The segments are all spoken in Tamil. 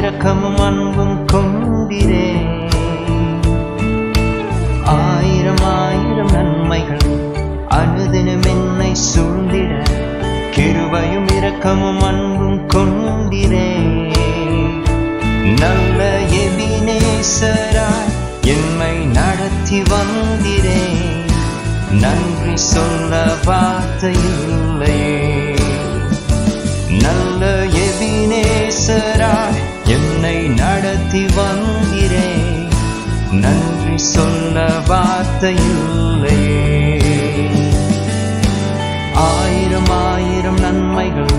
இரக்கமும் அன்பும் கொண்டிரே. ஆயிரம் ஆயிரம் நன்மைகள் அனுதினம் என்னை சூழ்ந்திட, கிருபையும் இரக்கமும் அன்பும் கொண்டிரே. நல்ல எபினேசராய் என்னை நடத்தி வந்திரே, நன்றி சொல்ல வார்த்தையில்லையே. நல்ல எபினேசராய் என்னை நடத்தி வந்திரே, நன்றி சொல்ல வார்த்தையில்லையே. ஆயிரம் ஆயிரம் நன்மைகள்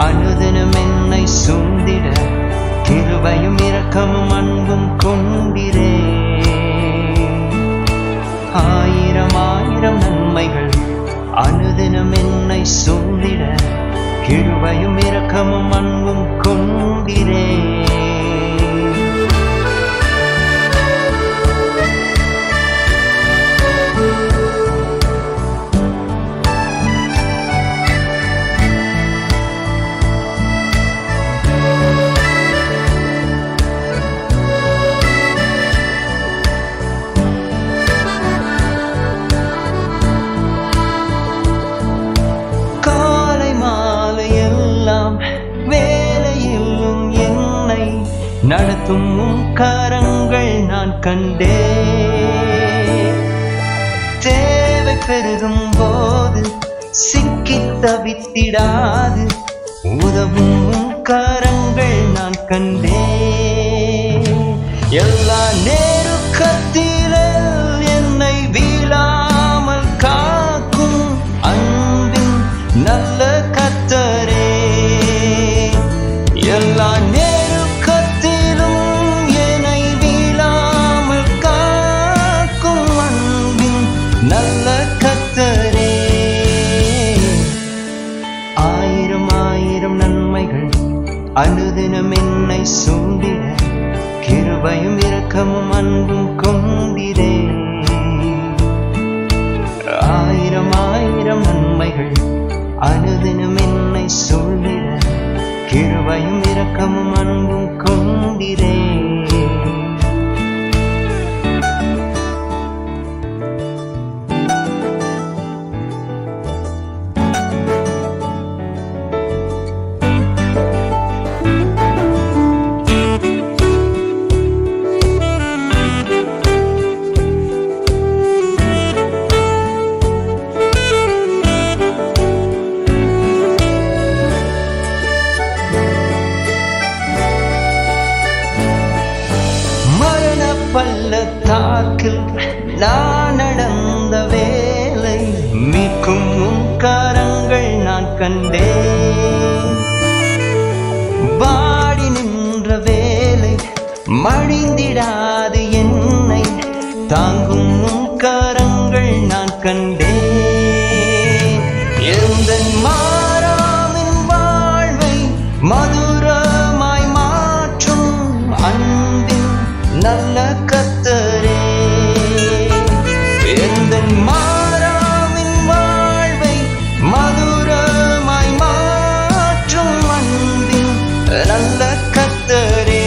அனுதினம் என்னை சூழ்ந்திட, கிருபையும் இரக்கமும் அன்பும் கொண்டிரே. ஆயிரம் ஆயிரம் நன்மைகள் அனுதினம் என்னை சூழ்ந்திட, கிருபையும் இரக்கமும் அன்பும் கொண்டிரே. நடத்தும் உம் கரங்கள் நான் கண்டே. தேவை பெருகும் போது சிக்கி தவித்திடாது, உதவும் உம் கரங்கள் நான் கண்டே. எல்லா நேருக்கத்திலும் என்னை வீழாமல் காக்கும் அன்பின் நல்ல கர்த்தரே. எல்லா நல்ல கர்த்தரே. ஆயிரம் ஆயிரம் நன்மைகள் அனுதினம் என்னை சூழ்ந்திட, கிருபையும் இரக்கமும் அன்பும் கொண்டிரே. ஆயிரம் ஆயிரம் நன்மைகள் அனுதினம் என்னை சூழ்ந்திட, கிருபையும் இரக்கமும் அன்பும் கொண்டிரே. பள்ளத்தாக்கில் நான் நடந்த வேலை, மீட்கும் உம் கரங்கள் நான் கண்டே. வாடி நின்ற வேலை மடிந்திடாது என்னை தாங்கும் உம் கரங்கள் நான் கண்டே. எந்தன் மாறாமின் வாழ்வை மதுரமாய் மாற்றும் அன்பின் நல்ல கர்த்தரே. எந்தன் மாறாமின் வாழ்வை மதுரமாய் மாற்றும் அன்பின் நல்ல கர்த்தரே.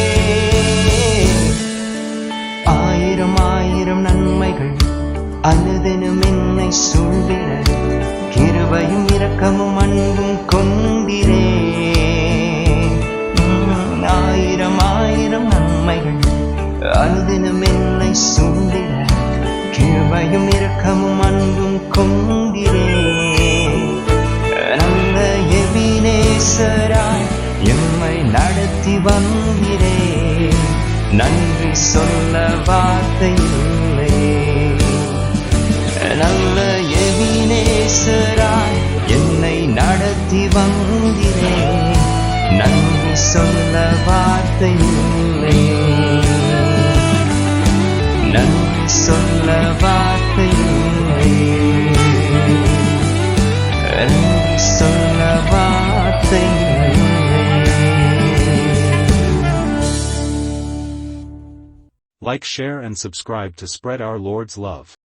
ஆயிரம் ஆயிரம் நன்மைகள் அனுதினம் என்னை சூழ்ந்திட, கிருபையும் இரக்கமும் அன்பும் கொண்டிரே. ஆயிரம் ஆயிரம் நன்மைகள் அனுதினம் என்னை சூழ்ந்திட, கிருபையும் இரக்கமும் அன்பும் கொண்டிரே. நல்ல எபினேசராய் எம்மை நடத்தி வந்திரே, நன்றி சொல்ல வார்த்தையில்லையே. நல்ல எபினேசராய் என்னை நடத்தி வந்திரே, நன்றி சொல்ல வார்த்தையில்லையே. நன்றி சொல்ல வார்த்தையில்லையே. நன்றி சொல்ல வார்த்தையில்லையே. Like, share and subscribe to spread our Lord's love.